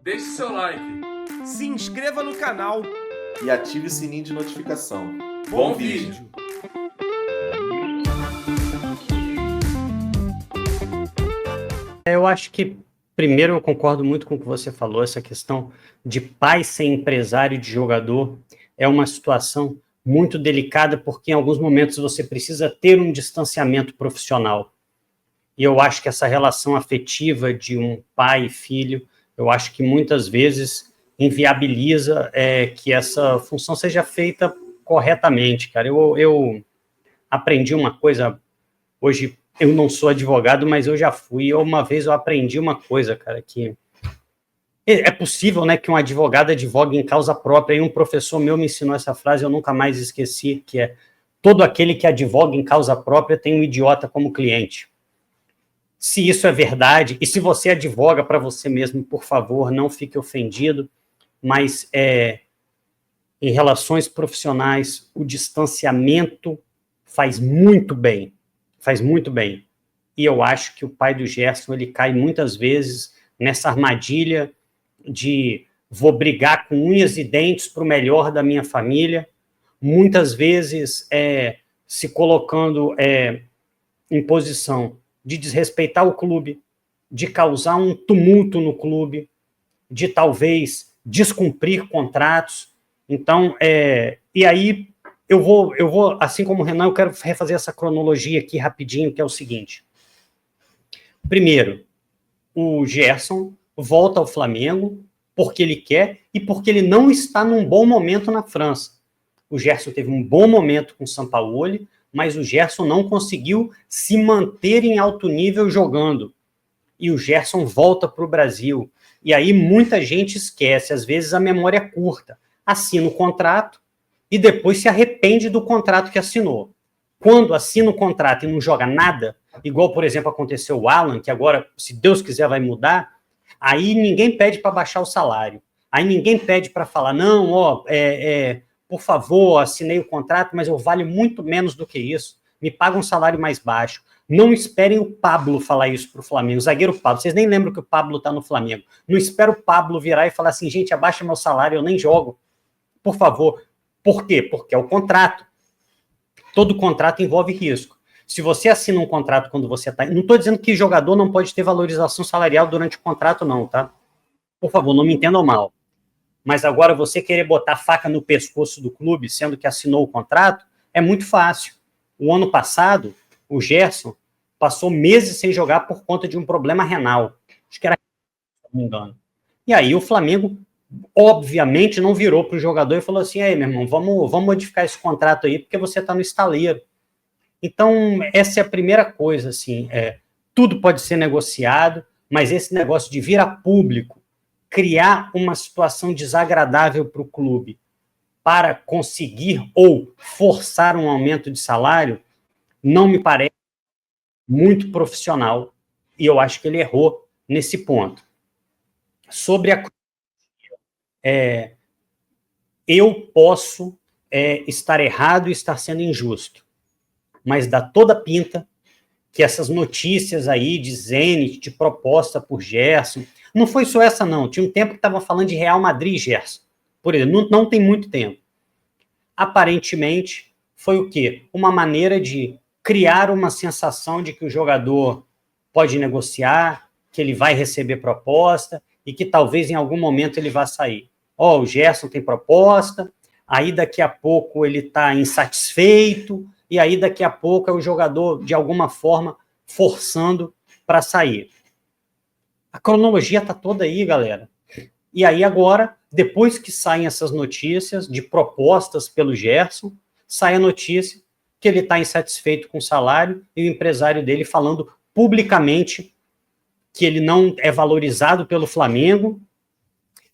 deixe seu like, se inscreva no canal e ative o sininho de notificação. Bom vídeo! Eu acho que, primeiro, eu concordo muito com o que você falou, essa questão de pai ser empresário de jogador é uma situação muito delicada, porque em alguns momentos você precisa ter um distanciamento profissional. E eu acho que essa relação afetiva de um pai e filho, eu acho que muitas vezes inviabiliza que essa função seja feita corretamente, cara. Eu aprendi uma coisa, hoje eu não sou advogado, mas eu já fui. Uma vez eu aprendi uma coisa, cara, que é possível, né, que um advogado advogue em causa própria, e um professor meu me ensinou essa frase, eu nunca mais esqueci, que é: todo aquele que advoga em causa própria tem um idiota como cliente. Se isso é verdade, e se você advoga para você mesmo, por favor, não fique ofendido, mas em relações profissionais, o distanciamento faz muito bem, e eu acho que o pai do Gerson, ele cai muitas vezes nessa armadilha de vou brigar com unhas e dentes para o melhor da minha família, muitas vezes se colocando em posição de desrespeitar o clube, de causar um tumulto no clube, de talvez descumprir contratos. Então, e aí eu vou, assim como o Renan, eu quero refazer essa cronologia aqui rapidinho, que é o seguinte. Primeiro, o Gerson volta ao Flamengo porque ele quer e porque ele não está num bom momento na França. O Gerson teve um bom momento com o Sampaoli, mas o Gerson não conseguiu se manter em alto nível jogando. E o Gerson volta para o Brasil. E aí muita gente esquece, às vezes a memória é curta. Assina o contrato e depois se arrepende do contrato que assinou. Quando assina o contrato e não joga nada, igual, por exemplo, aconteceu o Alan, que agora, se Deus quiser, vai mudar, aí ninguém pede para baixar o salário. Aí ninguém pede para falar, não, por favor, assinei o contrato, mas eu valho muito menos do que isso. Me paga um salário mais baixo. Não esperem o Pablo falar isso para o Flamengo. O zagueiro Pablo, vocês nem lembram que o Pablo está no Flamengo. Não espero o Pablo virar e falar assim, gente, abaixa meu salário, eu nem jogo. Por favor. Por quê? Porque é o contrato. Todo contrato envolve risco. Se você assina um contrato quando você está... Não estou dizendo que jogador não pode ter valorização salarial durante o contrato, não, tá? Por favor, não me entendam mal. Mas agora você querer botar faca no pescoço do clube, sendo que assinou o contrato, é muito fácil. O ano passado, o Gerson passou meses sem jogar por conta de um problema renal. Acho que era, se não me engano. E aí o Flamengo, obviamente, não virou para o jogador e falou assim, aí, meu irmão, vamos modificar esse contrato aí, porque você está no estaleiro. Então, essa é a primeira coisa, assim, tudo pode ser negociado, mas esse negócio de vir a público, criar uma situação desagradável para o clube para conseguir ou forçar um aumento de salário, não me parece muito profissional, e eu acho que ele errou nesse ponto. Sobre a... eu posso estar errado e estar sendo injusto, mas dá toda a pinta que essas notícias aí de Zenit, de proposta por Gerson, não foi só essa não, tinha um tempo que estava falando de Real Madrid, Gerson, por exemplo, não tem muito tempo. Aparentemente, foi o quê? Uma maneira de criar uma sensação de que o jogador pode negociar, que ele vai receber proposta e que talvez em algum momento ele vá sair. O Gerson tem proposta, aí daqui a pouco ele está insatisfeito, e aí daqui a pouco é o jogador, de alguma forma, forçando para sair. A cronologia está toda aí, galera. E aí agora, depois que saem essas notícias de propostas pelo Gerson, sai a notícia que ele está insatisfeito com o salário e o empresário dele falando publicamente que ele não é valorizado pelo Flamengo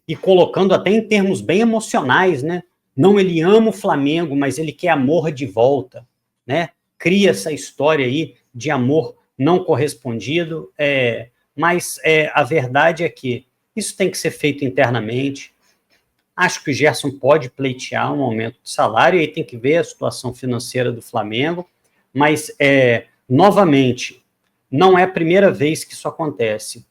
e colocando até em termos bem emocionais, né? Não, ele ama o Flamengo, mas ele quer amor de volta, né? Cria essa história aí de amor não correspondido, mas a verdade é que isso tem que ser feito internamente. Acho que o Gerson pode pleitear um aumento de salário, e aí tem que ver a situação financeira do Flamengo, mas, novamente, não é a primeira vez que isso acontece.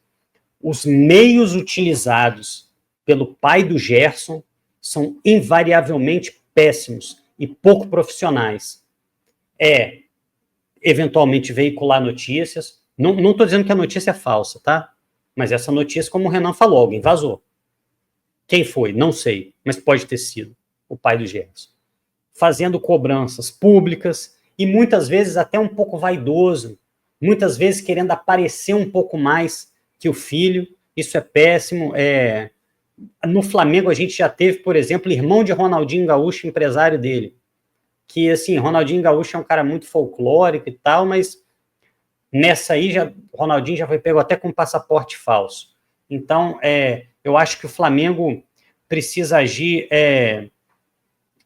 Os meios utilizados pelo pai do Gerson são invariavelmente péssimos e pouco profissionais. Eventualmente, veicular notícias. Não estou dizendo que a notícia é falsa, tá? Mas essa notícia, como o Renan falou, alguém vazou. Quem foi? Não sei, mas pode ter sido o pai do Gerson. Fazendo cobranças públicas e muitas vezes até um pouco vaidoso, muitas vezes querendo aparecer um pouco mais que o filho. Isso é péssimo. No Flamengo a gente já teve, por exemplo, irmão de Ronaldinho Gaúcho, empresário dele, que assim, Ronaldinho Gaúcho é um cara muito folclórico e tal, mas nessa aí Ronaldinho já foi pego até com passaporte falso. Então, eu acho que o Flamengo precisa agir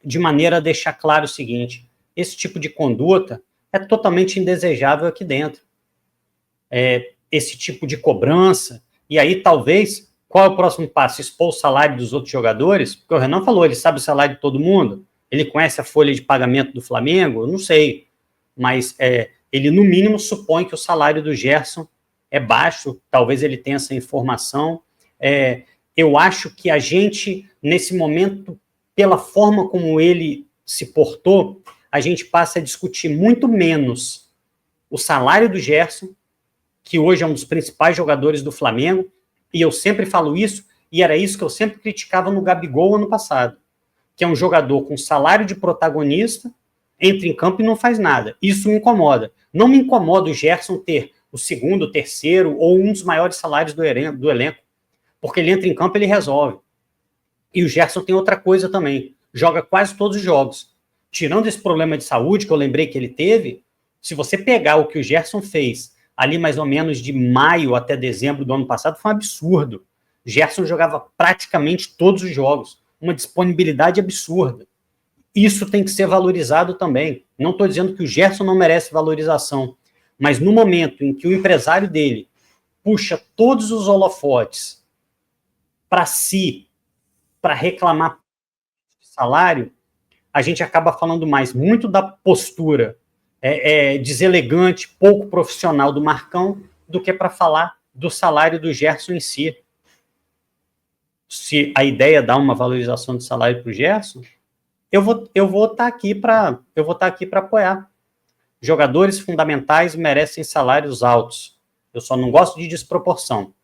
de maneira a deixar claro o seguinte: esse tipo de conduta é totalmente indesejável aqui dentro. Esse tipo de cobrança, e aí talvez, qual é o próximo passo? Expor o salário dos outros jogadores? Porque o Renan falou, ele sabe o salário de todo mundo, ele conhece a folha de pagamento do Flamengo, eu não sei, mas ele no mínimo supõe que o salário do Gerson é baixo, talvez ele tenha essa informação. Eu acho que a gente, nesse momento, pela forma como ele se portou, a gente passa a discutir muito menos o salário do Gerson, que hoje é um dos principais jogadores do Flamengo, e eu sempre falo isso, e era isso que eu sempre criticava no Gabigol ano passado, que é um jogador com salário de protagonista, entra em campo e não faz nada. Isso me incomoda. Não me incomoda o Gerson ter o segundo, o terceiro, ou um dos maiores salários do elenco, porque ele entra em campo e ele resolve. E o Gerson tem outra coisa também, joga quase todos os jogos. Tirando esse problema de saúde que eu lembrei que ele teve, se você pegar o que o Gerson fez ali mais ou menos de maio até dezembro do ano passado, foi um absurdo. Gerson jogava praticamente todos os jogos, uma disponibilidade absurda. Isso tem que ser valorizado também. Não estou dizendo que o Gerson não merece valorização, mas no momento em que o empresário dele puxa todos os holofotes para si, para reclamar de salário, a gente acaba falando mais muito da postura deselegante, pouco profissional do Marcão, do que para falar do salário do Gerson em si. Se a ideia é dar uma valorização do salário para o Gerson, eu vou estar aqui para apoiar. Jogadores fundamentais merecem salários altos. Eu só não gosto de desproporção.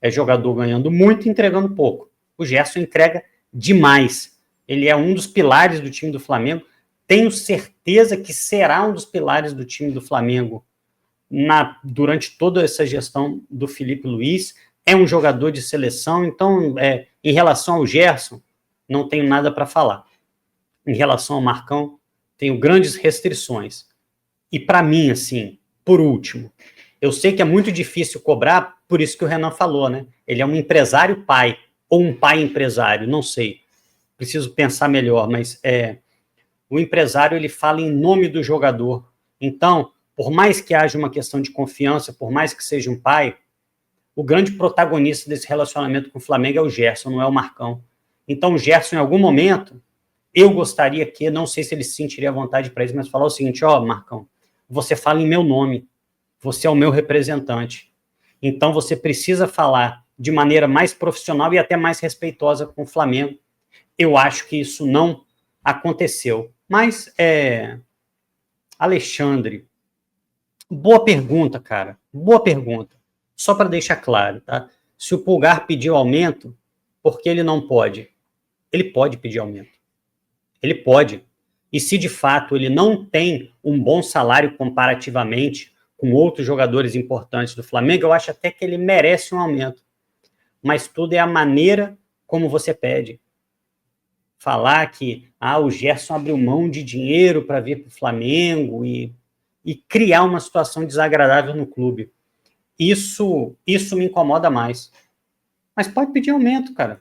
É jogador ganhando muito e entregando pouco. O Gerson entrega demais. Ele é um dos pilares do time do Flamengo. Tenho certeza que será um dos pilares do time do Flamengo durante toda essa gestão do Felipe Luiz. É um jogador de seleção, então, em relação ao Gerson, não tenho nada para falar. Em relação ao Marcão, tenho grandes restrições. E para mim, assim, por último, eu sei que é muito difícil cobrar, por isso que o Renan falou, né? Ele é um empresário pai, ou um pai empresário, não sei. Preciso pensar melhor, mas o empresário, ele fala em nome do jogador. Então, por mais que haja uma questão de confiança, por mais que seja um pai, o grande protagonista desse relacionamento com o Flamengo é o Gerson, não é o Marcão. Então, o Gerson, em algum momento, eu gostaria que, não sei se ele se sentiria à vontade para isso, mas falar o seguinte: Marcão, você fala em meu nome, você é o meu representante. Então, você precisa falar de maneira mais profissional e até mais respeitosa com o Flamengo. Eu acho que isso não aconteceu. Mas, Alexandre, boa pergunta, cara. Boa pergunta. Só para deixar claro, tá? Se o Pulgar pediu aumento, por que ele não pode? Ele pode pedir aumento. Ele pode. E se de fato ele não tem um bom salário comparativamente com outros jogadores importantes do Flamengo, eu acho até que ele merece um aumento. Mas tudo é a maneira como você pede. Falar que o Gerson abriu mão de dinheiro para vir para o Flamengo e criar uma situação desagradável no clube. Isso me incomoda mais. Mas pode pedir aumento, cara.